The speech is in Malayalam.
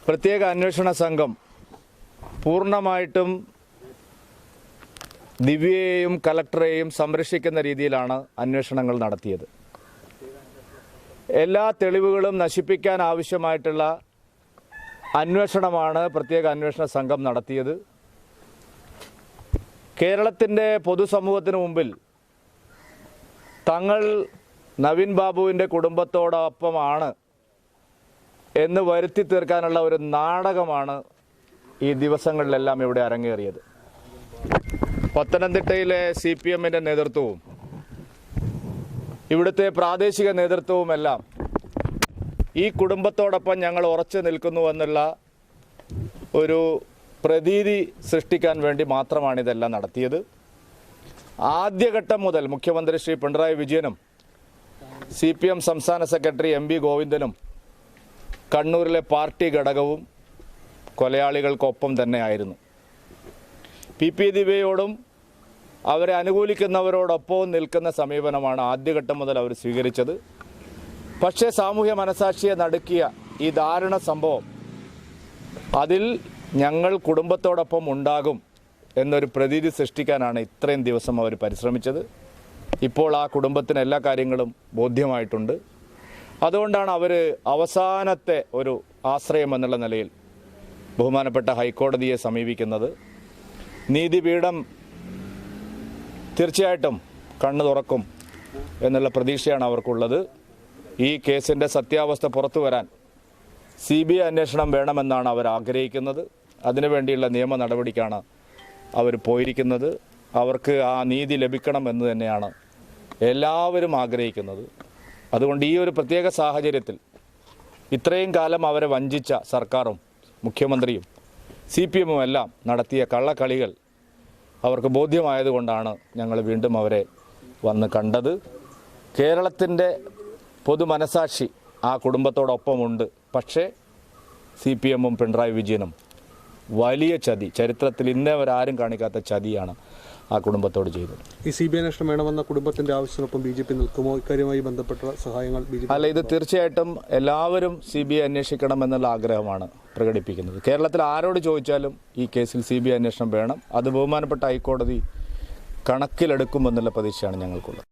പ്രത്യേക അന്വേഷണ സംഘം പൂർണ്ണമായിട്ടും ദിവ്യയെയും കലക്ടറെയും സംരക്ഷിക്കുന്ന രീതിയിലാണ് അന്വേഷണങ്ങൾ നടത്തിയത്. എല്ലാ തെളിവുകളും നശിപ്പിക്കാൻ ആവശ്യമായിട്ടുള്ള അന്വേഷണമാണ് പ്രത്യേക അന്വേഷണ സംഘം നടത്തിയത്. കേരളത്തിൻ്റെ പൊതുസമൂഹത്തിന് മുമ്പിൽ തങ്ങൾ നവീൻ ബാബുവിൻ്റെ കുടുംബത്തോടൊപ്പമാണ് എന്ന് വരുത്തി തീർക്കാനുള്ള ഒരു നാടകമാണ് ഈ ദിവസങ്ങളിലെല്ലാം ഇവിടെ അരങ്ങേറിയത്. പത്തനംതിട്ടയിലെ CPMൻ്റെ നേതൃത്വവും ഇവിടുത്തെ പ്രാദേശിക നേതൃത്വവുമെല്ലാം ഈ കുടുംബത്തോടൊപ്പം ഞങ്ങൾ ഉറച്ചു നിൽക്കുന്നുവെന്നുള്ള ഒരു പ്രതീതി സൃഷ്ടിക്കാൻ വേണ്ടി മാത്രമാണ് ഇതെല്ലാം നടത്തിയത്. ആദ്യഘട്ടം മുതൽ മുഖ്യമന്ത്രി ശ്രീ പിണറായി വിജയനും CPM സംസ്ഥാന സെക്രട്ടറി MB ഗോവിന്ദനും കണ്ണൂരിലെ പാർട്ടി ഘടകവും കൊലയാളികൾക്കൊപ്പം തന്നെയായിരുന്നു. PP ദിവ്യയോടും അവരെ അനുകൂലിക്കുന്നവരോടൊപ്പവും നിൽക്കുന്ന സമീപനമാണ് ആദ്യഘട്ടം മുതൽ അവർ സ്വീകരിച്ചത്. പക്ഷേ സാമൂഹ്യ മനസാക്ഷിയെ നടുക്കിയ ഈ ദാരുണ സംഭവം, അതിൽ ഞങ്ങൾ കുടുംബത്തോടൊപ്പം ഉണ്ടാകും എന്നൊരു പ്രതീതി സൃഷ്ടിക്കാനാണ് ഇത്രയും ദിവസം അവർ പരിശ്രമിച്ചത്. ഇപ്പോൾ ആ കുടുംബത്തിന് എല്ലാ കാര്യങ്ങളും ബോധ്യമായിട്ടുണ്ട്. അതുകൊണ്ടാണ് അവർ അവസാനത്തെ ഒരു ആശ്രയം എന്നുള്ള നിലയിൽ ബഹുമാനപ്പെട്ട ഹൈക്കോടതിയെ സമീപിക്കുന്നത്. നീതിപീഠം തീർച്ചയായിട്ടും കണ്ണു തുറക്കും എന്നുള്ള പ്രതീക്ഷയാണ് അവർക്കുള്ളത്. ഈ കേസിൻ്റെ സത്യാവസ്ഥ പുറത്തു വരാൻ CBI അന്വേഷണം വേണമെന്നാണ് അവർ ആഗ്രഹിക്കുന്നത്. അതിനുവേണ്ടിയുള്ള നിയമ നടപടിക്കാണ് അവർ പോയിരിക്കുന്നത്. അവർക്ക് ആ നീതി ലഭിക്കണം എന്ന് തന്നെയാണ് എല്ലാവരും ആഗ്രഹിക്കുന്നത്. അതുകൊണ്ട് ഈ ഒരു പ്രത്യേക സാഹചര്യത്തിൽ ഇത്രയും കാലം അവരെ വഞ്ചിച്ച സർക്കാരും മുഖ്യമന്ത്രിയും CPMും എല്ലാം നടത്തിയ കള്ളക്കളികൾ അവർക്ക് ബോധ്യമായതുകൊണ്ടാണ് ഞങ്ങൾ വീണ്ടും അവരെ വന്ന് കണ്ടത്. കേരളത്തിൻ്റെ പൊതുമനസാക്ഷി ആ കുടുംബത്തോടൊപ്പമുണ്ട്. പക്ഷേ CPMും പിണറായി വിജയനും വലിയ ചതി, ചരിത്രത്തിൽ ഇന്നേവരാരും കാണിക്കാത്ത ചതിയാണ് ആ കുടുംബത്തോട് ചെയ്തത്. ഈ CBI അന്വേഷണം വേണമെന്ന കുടുംബത്തിൻ്റെ ആവശ്യത്തിനൊപ്പം BJP നിൽക്കുമോ? ഇക്കാര്യവുമായി ബന്ധപ്പെട്ട സഹായങ്ങൾ അല്ല, ഇത് തീർച്ചയായിട്ടും എല്ലാവരും CBI അന്വേഷിക്കണം എന്നുള്ള ആഗ്രഹമാണ് പ്രകടിപ്പിക്കുന്നത്. കേരളത്തിൽ ആരോട് ചോദിച്ചാലും ഈ കേസിൽ CBI അന്വേഷണം വേണം. അത് ബഹുമാനപ്പെട്ട ഹൈക്കോടതി കണക്കിലെടുക്കുമെന്നുള്ള പ്രതീക്ഷയാണ് ഞങ്ങൾക്കുള്ളത്.